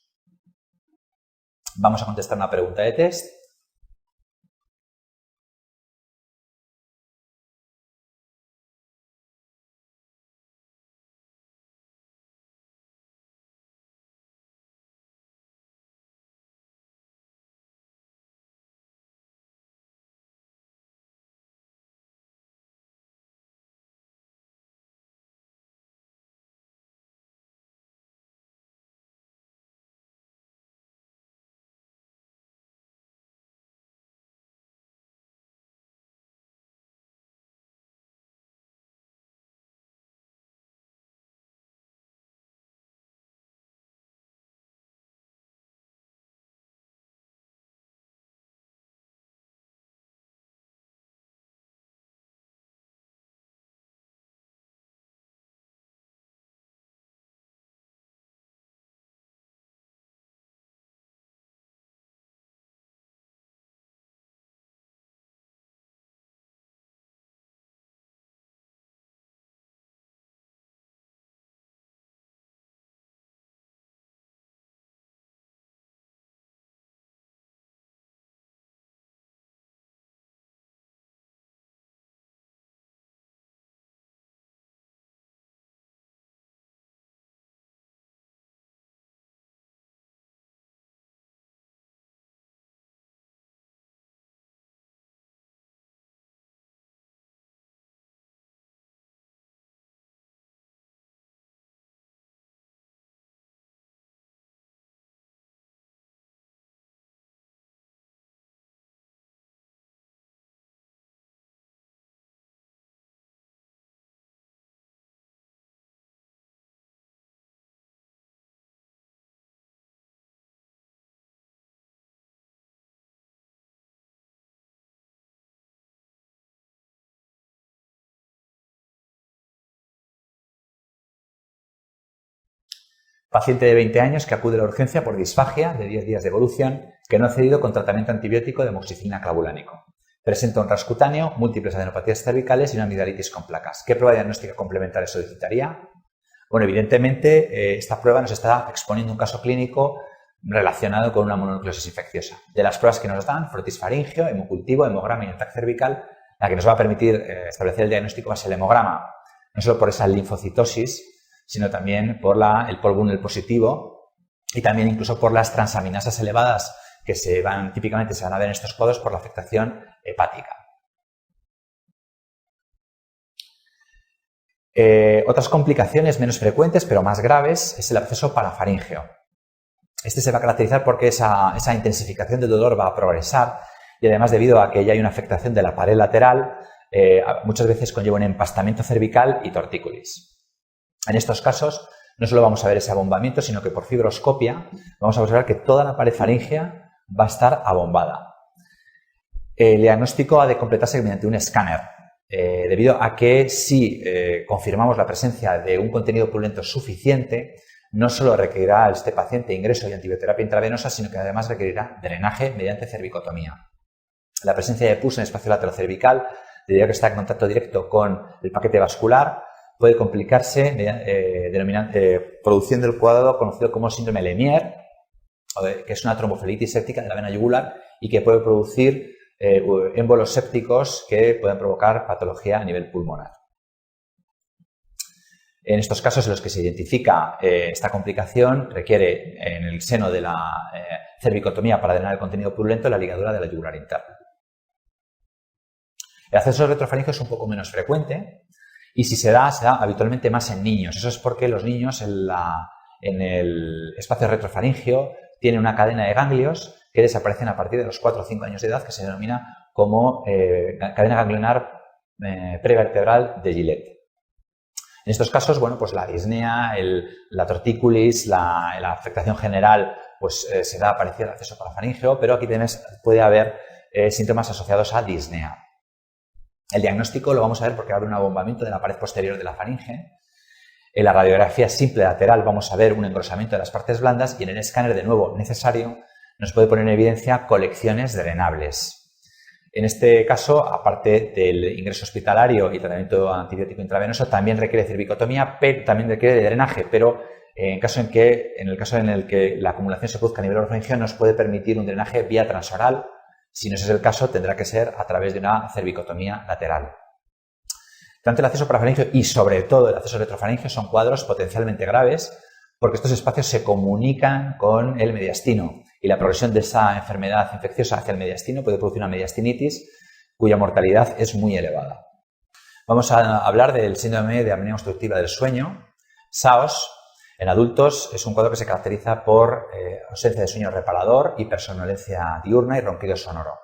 Vamos a contestar una pregunta de test. Paciente de 20 años que acude a la urgencia por disfagia de 10 días de evolución que no ha cedido con tratamiento antibiótico de amoxicilina clavulánico. Presenta un ras cutáneo, múltiples adenopatías cervicales y una amigdalitis con placas. ¿Qué prueba diagnóstica complementaria solicitaría? Bueno, evidentemente esta prueba nos está exponiendo un caso clínico relacionado con una mononucleosis infecciosa. De las pruebas que nos dan, frotis faríngeo, hemocultivo, hemograma y ataque cervical, la que nos va a permitir establecer el diagnóstico va a ser el hemograma, no solo por esa linfocitosis, sino también por el polvo Bunel positivo y también incluso por las transaminasas elevadas que típicamente se van a ver en estos cuadros por la afectación hepática. Otras complicaciones menos frecuentes pero más graves es el absceso parafaríngeo. Este se va a caracterizar porque esa intensificación del dolor va a progresar y además debido a que ya hay una afectación de la pared lateral, muchas veces conlleva un empastamiento cervical y tortícolis. En estos casos no solo vamos a ver ese abombamiento, sino que por fibroscopia vamos a observar que toda la pared faríngea va a estar abombada. El diagnóstico ha de completarse mediante un escáner, debido a que si confirmamos la presencia de un contenido purulento suficiente, no solo requerirá a este paciente ingreso y antibioterapia intravenosa, sino que además requerirá drenaje mediante cervicotomía. La presencia de pus en el espacio laterocervical, debido a que está en contacto directo con el paquete vascular, puede complicarse produciendo el cuadro conocido como síndrome Lemierre, que es una tromboflebitis séptica de la vena yugular y que puede producir émbolos sépticos que pueden provocar patología a nivel pulmonar. En estos casos en los que se identifica esta complicación, requiere en el seno de la cervicotomía para drenar el contenido purulento la ligadura de la yugular interna. El absceso retrofaríngeo es un poco menos frecuente y si se da habitualmente más en niños. Eso es porque los niños en el espacio retrofaríngeo tienen una cadena de ganglios que desaparecen a partir de los 4 o 5 años de edad, que se denomina como cadena ganglionar prevertebral de Gillette. En estos casos, bueno, pues la disnea, la tortícolis, la afectación general, pues se da parecida al absceso parafaríngeo, pero aquí puede haber síntomas asociados a disnea. El diagnóstico lo vamos a ver porque va a haber un abombamiento de la pared posterior de la faringe. En la radiografía simple lateral vamos a ver un engrosamiento de las partes blandas y en el escáner, de nuevo necesario, nos puede poner en evidencia colecciones drenables. En este caso, aparte del ingreso hospitalario y tratamiento antibiótico intravenoso, también requiere cervicotomía, pero también requiere de drenaje, pero en el caso en el que la acumulación se produzca a nivel orofaringeo, nos puede permitir un drenaje vía transoral. Si no ese es el caso, tendrá que ser a través de una cervicotomía lateral. Tanto el absceso parafaríngeo y sobre todo el absceso retrofaríngeo son cuadros potencialmente graves porque estos espacios se comunican con el mediastino y la progresión de esa enfermedad infecciosa hacia el mediastino puede producir una mediastinitis cuya mortalidad es muy elevada. Vamos a hablar del síndrome de apnea obstructiva del sueño, SAOS. En adultos es un cuadro que se caracteriza por ausencia de sueño reparador, hipersomnolencia diurna y ronquido sonoro.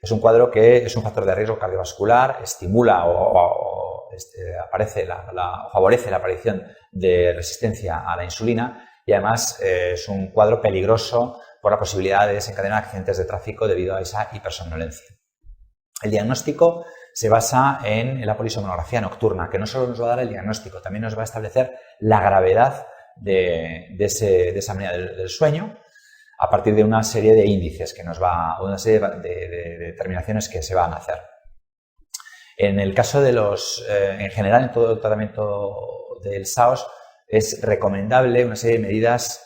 Es un cuadro que es un factor de riesgo cardiovascular, estimula favorece la aparición de resistencia a la insulina y además es un cuadro peligroso por la posibilidad de desencadenar accidentes de tráfico debido a esa hipersomnolencia. El diagnóstico se basa en la polisomnografía nocturna, que no solo nos va a dar el diagnóstico, también nos va a establecer la gravedad de esa apnea del sueño a partir de una serie de índices una serie de determinaciones que se van a hacer. En el caso de en general, en todo el tratamiento del SAOS, es recomendable una serie de medidas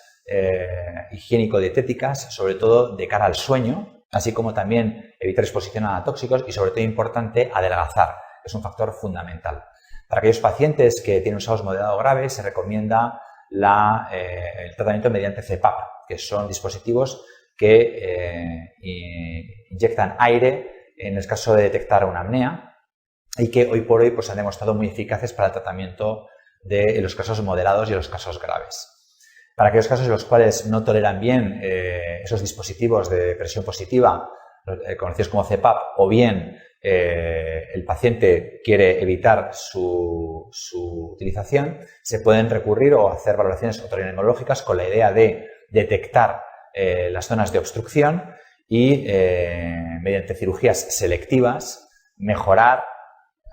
higiénico-dietéticas, sobre todo de cara al sueño, así como también evitar exposición a tóxicos y, sobre todo, importante, adelgazar. Es un factor fundamental. Para aquellos pacientes que tienen un SAOS moderado o grave, se recomienda el tratamiento mediante CPAP, que son dispositivos que inyectan aire en el caso de detectar una apnea y que hoy por hoy pues, han demostrado muy eficaces para el tratamiento de los casos moderados y los casos graves. Para aquellos casos en los cuales no toleran bien esos dispositivos de presión positiva, conocidos como CPAP, o bien el paciente quiere evitar su utilización, se pueden recurrir o hacer valoraciones otorrinolaringológicas con la idea de detectar las zonas de obstrucción y, mediante cirugías selectivas, mejorar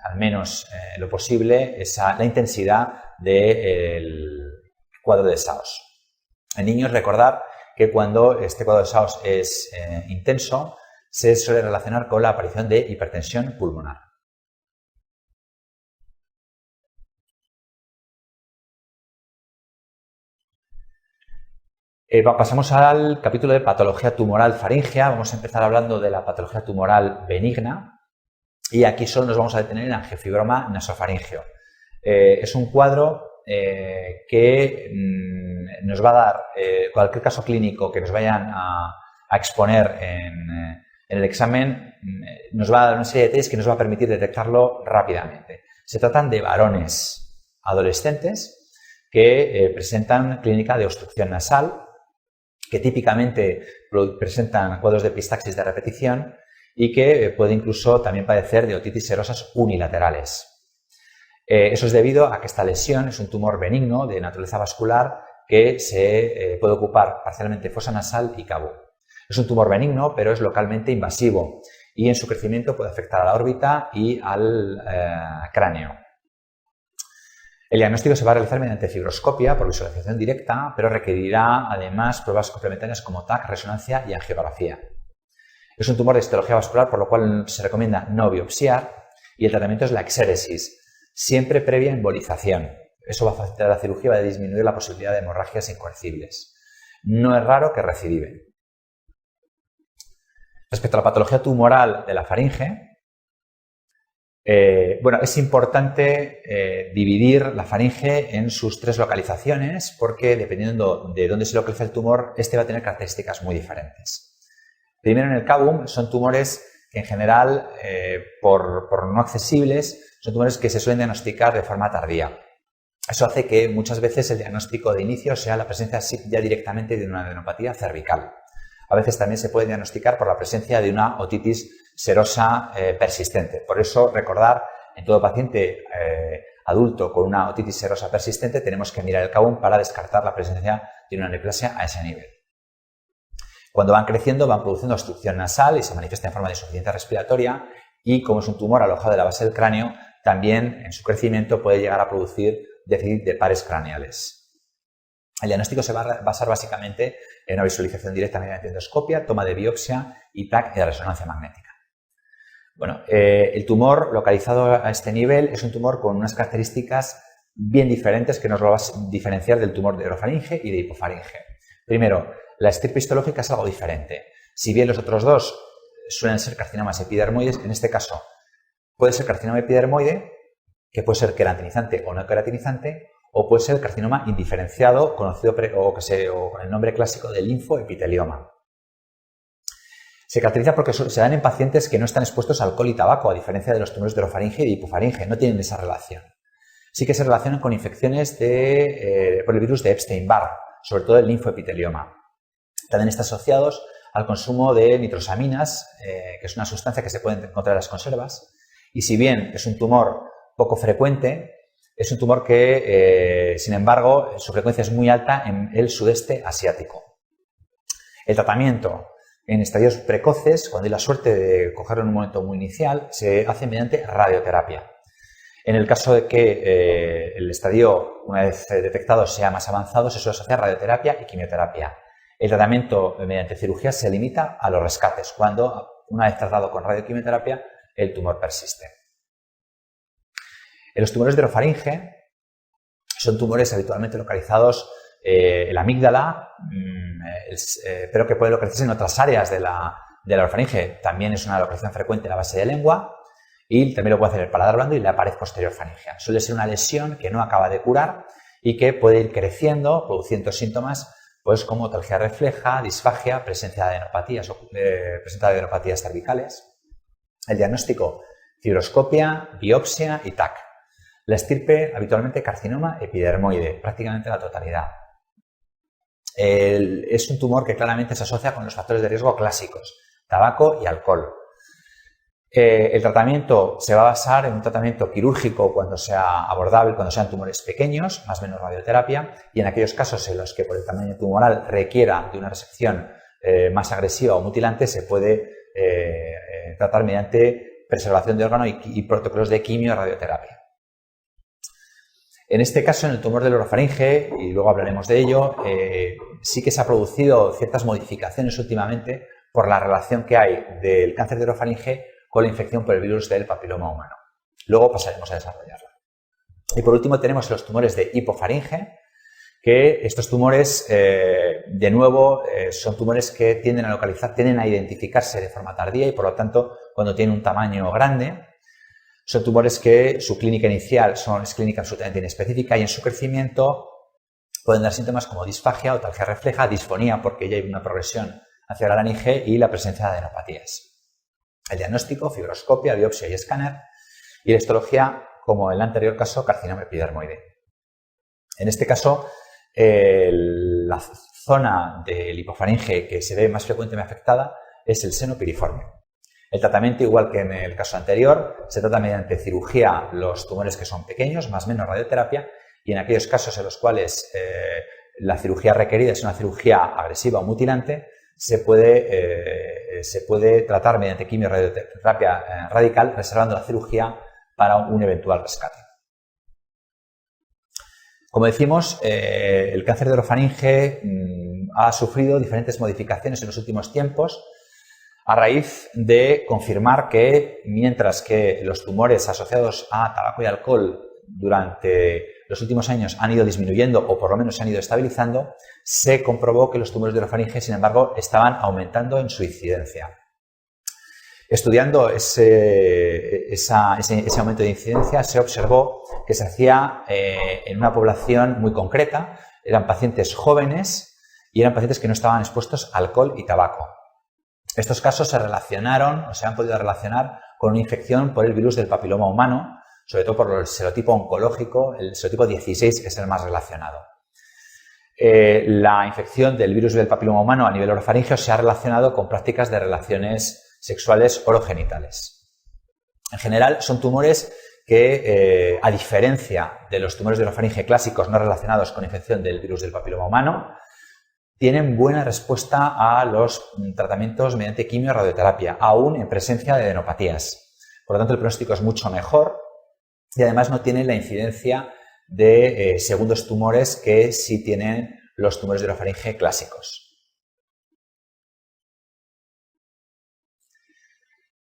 al menos lo posible la intensidad del cuadro de SAOS. En niños, recordad que cuando este cuadro de SAOS es intenso, se suele relacionar con la aparición de hipertensión pulmonar. Pasamos al capítulo de patología tumoral faríngea. Vamos a empezar hablando de la patología tumoral benigna y aquí solo nos vamos a detener en angiofibroma nasofaríngeo. Es un cuadro que nos va a dar cualquier caso clínico que nos vayan a exponer en el examen, nos va a dar una serie de test que nos va a permitir detectarlo rápidamente. Se tratan de varones adolescentes que presentan clínica de obstrucción nasal, que típicamente presentan cuadros de epistaxis de repetición y que puede incluso también padecer de otitis serosas unilaterales. Eso es debido a que esta lesión es un tumor benigno de naturaleza vascular que se puede ocupar parcialmente fosa nasal y cabo. Es un tumor benigno, pero es localmente invasivo y en su crecimiento puede afectar a la órbita y al cráneo. El diagnóstico se va a realizar mediante fibroscopia por visualización directa, pero requerirá además pruebas complementarias como TAC, resonancia y angiografía. Es un tumor de histología vascular, por lo cual se recomienda no biopsiar y el tratamiento es la exéresis, siempre previa embolización. Eso va a facilitar la cirugía y va a disminuir la posibilidad de hemorragias incoercibles. No es raro que recidive. Respecto a la patología tumoral de la faringe, es importante dividir la faringe en sus tres localizaciones porque dependiendo de dónde se localiza el tumor, este va a tener características muy diferentes. Primero, en el cabum son tumores que en general, por no accesibles, son tumores que se suelen diagnosticar de forma tardía. Eso hace que muchas veces el diagnóstico de inicio sea la presencia ya directamente de una adenopatía cervical. A veces también se puede diagnosticar por la presencia de una otitis serosa persistente. Por eso, recordar, en todo paciente adulto con una otitis serosa persistente tenemos que mirar el cabum para descartar la presencia de una neoplasia a ese nivel. Cuando van creciendo van produciendo obstrucción nasal y se manifiesta en forma de insuficiencia respiratoria y como es un tumor alojado en la base del cráneo, también en su crecimiento puede llegar a producir déficit de pares craneales. El diagnóstico se va a basar básicamente en una visualización directa mediante endoscopia, toma de biopsia y TAC de resonancia magnética. Bueno, el tumor localizado a este nivel es un tumor con unas características bien diferentes que nos lo va a diferenciar del tumor de orofaringe y de hipofaringe. Primero, la estirpe histológica es algo diferente. Si bien los otros dos suelen ser carcinomas epidermoides, en este caso puede ser carcinoma epidermoide, que puede ser queratinizante o no queratinizante, o puede ser carcinoma indiferenciado, conocido con el nombre clásico de linfoepitelioma. Se caracteriza porque se dan en pacientes que no están expuestos a alcohol y tabaco, a diferencia de los tumores de orofaringe y de hipofaringe, no tienen esa relación. Sí que se relacionan con infecciones por el virus de Epstein-Barr, sobre todo el linfoepitelioma. También están asociados al consumo de nitrosaminas, que es una sustancia que se puede encontrar en las conservas, y si bien es un tumor poco frecuente, es un tumor que, sin embargo, su frecuencia es muy alta en el sudeste asiático. El tratamiento en estadios precoces, cuando hay la suerte de cogerlo en un momento muy inicial, se hace mediante radioterapia. En el caso de que el estadio, una vez detectado, sea más avanzado, se suele asociar radioterapia y quimioterapia. El tratamiento mediante cirugía se limita a los rescates, cuando, una vez tratado con radioquimioterapia, el tumor persiste. Los tumores de orofaringe son tumores habitualmente localizados en la amígdala, pero que pueden localizarse en otras áreas de la orofaringe. También es una localización frecuente en la base de lengua y también lo puede hacer el paladar blando y la pared posterior faríngea. Suele ser una lesión que no acaba de curar y que puede ir creciendo, produciendo síntomas pues, como talgia refleja, disfagia, presencia de adenopatías cervicales. El diagnóstico: fibroscopia, biopsia y TAC. La estirpe, habitualmente carcinoma epidermoide, prácticamente la totalidad. Es un tumor que claramente se asocia con los factores de riesgo clásicos, tabaco y alcohol. El tratamiento se va a basar en un tratamiento quirúrgico cuando sea abordable, cuando sean tumores pequeños, más o menos radioterapia, y en aquellos casos en los que por el tamaño tumoral requiera de una resección más agresiva o mutilante, se puede tratar mediante preservación de órgano y protocolos de quimio-radioterapia. En este caso, en el tumor del orofaringe, y luego hablaremos de ello, sí que se han producido ciertas modificaciones últimamente por la relación que hay del cáncer de orofaringe con la infección por el virus del papiloma humano. Luego pasaremos a desarrollarla. Y por último tenemos los tumores de hipofaringe, que estos tumores, de nuevo, son tumores que tienden a identificarse de forma tardía y por lo tanto cuando tienen un tamaño grande. Son tumores que su clínica inicial es clínica absolutamente inespecífica y en su crecimiento pueden dar síntomas como disfagia, otalgia refleja, disfonía porque ya hay una progresión hacia la laringe y la presencia de adenopatías. El diagnóstico, fibroscopia, biopsia y escáner, y la histología, como en el anterior caso, carcinoma epidermoide. En este caso, la zona del hipofaringe que se ve más frecuentemente afectada es el seno piriforme. El tratamiento, igual que en el caso anterior, se trata mediante cirugía los tumores que son pequeños, más o menos radioterapia, y en aquellos casos en los cuales la cirugía requerida es una cirugía agresiva o mutilante, se puede tratar mediante quimio-radioterapia radical, reservando la cirugía para un eventual rescate. Como decimos, el cáncer de orofaringe ha sufrido diferentes modificaciones en los últimos tiempos a raíz de confirmar que mientras que los tumores asociados a tabaco y alcohol durante los últimos años han ido disminuyendo o por lo menos se han ido estabilizando, se comprobó que los tumores de orofaringe, sin embargo, estaban aumentando en su incidencia. Estudiando ese aumento de incidencia, se observó que se hacía en una población muy concreta, eran pacientes jóvenes y eran pacientes que no estaban expuestos a alcohol y tabaco. Estos casos se relacionaron o se han podido relacionar con una infección por el virus del papiloma humano, sobre todo por el serotipo oncológico, el serotipo 16, que es el más relacionado. La infección del virus del papiloma humano a nivel orofaringeo se ha relacionado con prácticas de relaciones sexuales orogenitales. En general, son tumores que, a diferencia de los tumores de orofaringe clásicos no relacionados con infección del virus del papiloma humano, tienen buena respuesta a los tratamientos mediante quimio radioterapia, aún en presencia de adenopatías. Por lo tanto, el pronóstico es mucho mejor y además no tienen la incidencia de segundos tumores que sí tienen los tumores de orofaringe clásicos.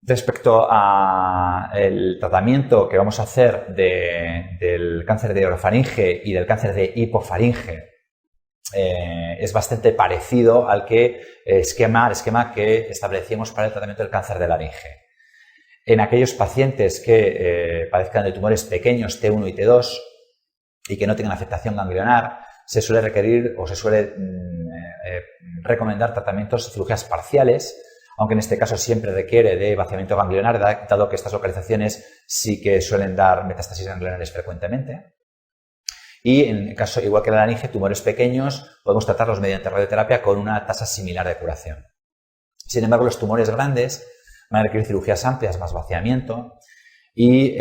Respecto al tratamiento que vamos a hacer del cáncer de orofaringe y del cáncer de hipofaringe, es bastante parecido al esquema que establecíamos para el tratamiento del cáncer de laringe. En aquellos pacientes que padezcan de tumores pequeños T1 y T2 y que no tengan afectación ganglionar, se suele requerir o se suele recomendar tratamientos, cirugías parciales, aunque en este caso siempre requiere de vaciamiento ganglionar, dado que estas localizaciones sí que suelen dar metástasis ganglionares frecuentemente. Y en el caso, igual que la laringe, tumores pequeños, podemos tratarlos mediante radioterapia con una tasa similar de curación. Sin embargo, los tumores grandes van a requerir cirugías amplias más vaciamiento y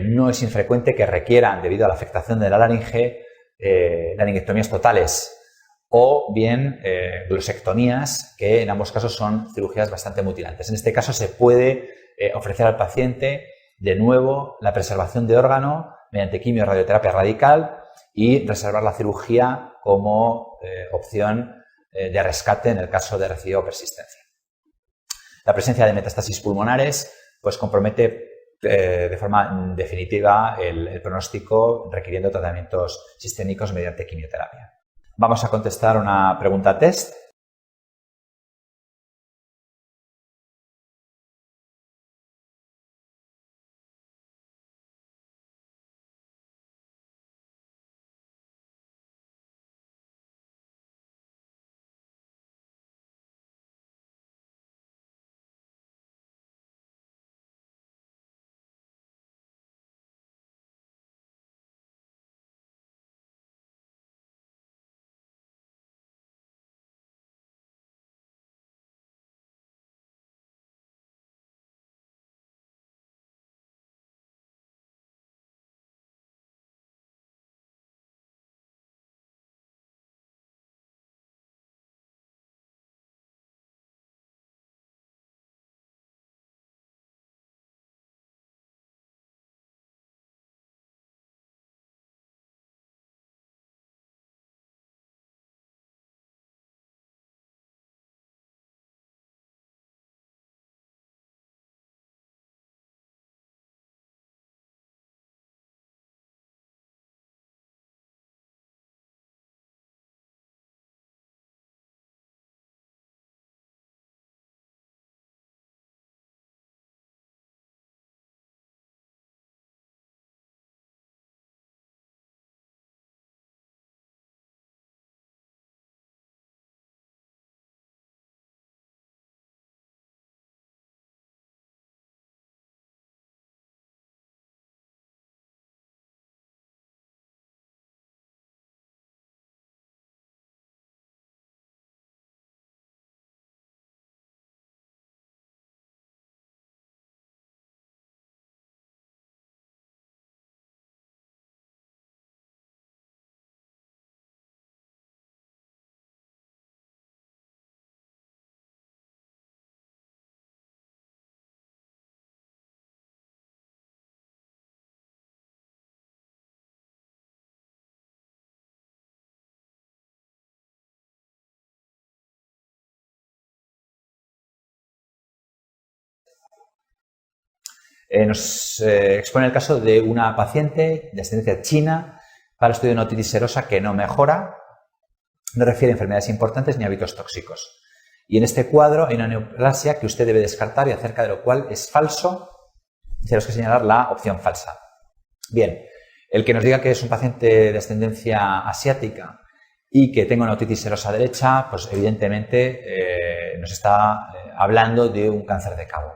no es infrecuente que requieran, debido a la afectación de la laringe, laringectomías totales o bien glosectomías, que en ambos casos son cirugías bastante mutilantes. En este caso se puede ofrecer al paciente de nuevo la preservación de órgano mediante quimio radioterapia radical y reservar la cirugía como opción de rescate en el caso de recidiva o persistencia. La presencia de metástasis pulmonares pues compromete de forma definitiva el pronóstico, requiriendo tratamientos sistémicos mediante quimioterapia. Vamos a contestar una pregunta test. Nos expone el caso de una paciente de ascendencia china para el estudio de una otitis serosa que no mejora, no refiere a enfermedades importantes ni hábitos tóxicos. Y en este cuadro hay una neoplasia que usted debe descartar y acerca de lo cual es falso. Tenemos que señalar la opción falsa. Bien, el que nos diga que es un paciente de ascendencia asiática y que tenga una otitis serosa derecha, pues evidentemente nos está hablando de un cáncer de cabo.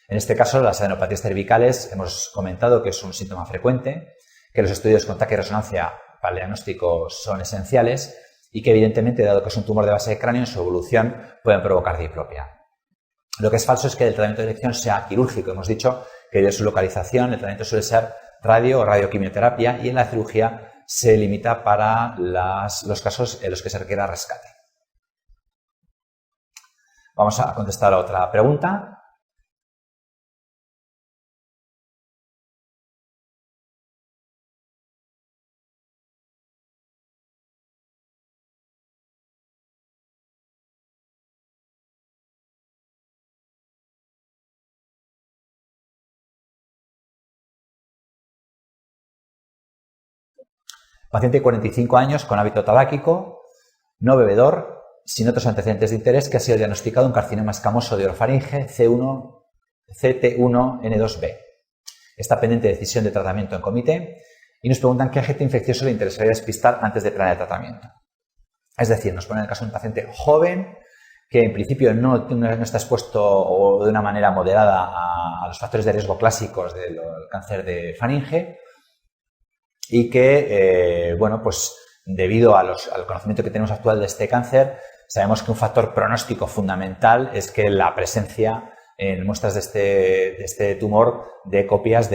En este caso, las adenopatías cervicales hemos comentado que es un síntoma frecuente, que los estudios con taque y resonancia para el diagnóstico son esenciales y que evidentemente, dado que es un tumor de base de cráneo, en su evolución pueden provocar diplopia. Lo que es falso es que el tratamiento de elección sea quirúrgico. Hemos dicho que de su localización el tratamiento suele ser radio o radioquimioterapia y en la cirugía se limita para los casos en los que se requiera rescate. Vamos a contestar a otra pregunta. Paciente de 45 años con hábito tabáquico, no bebedor, sin otros antecedentes de interés, que ha sido diagnosticado un carcinoma escamoso de orofaringe CT1N2B. Está pendiente de decisión de tratamiento en comité y nos preguntan qué agente infeccioso le interesaría despistar antes de planear el tratamiento. Es decir, nos ponen el caso de un paciente joven que en principio no está expuesto o de una manera moderada a los factores de riesgo clásicos del cáncer de faringe y que, bueno, pues debido al conocimiento que tenemos actual de este cáncer, sabemos que un factor pronóstico fundamental es que la presencia en muestras de este tumor de copias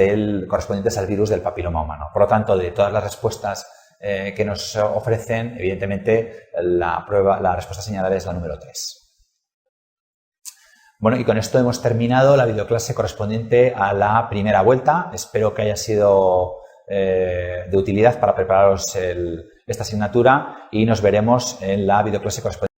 correspondientes al virus del papiloma humano. Por lo tanto, de todas las respuestas que nos ofrecen, evidentemente la respuesta señalada es la número 3. Bueno, y con esto hemos terminado la videoclase correspondiente a la primera vuelta. Espero que haya sido de utilidad para prepararos esta asignatura y nos veremos en la videoclase correspondiente.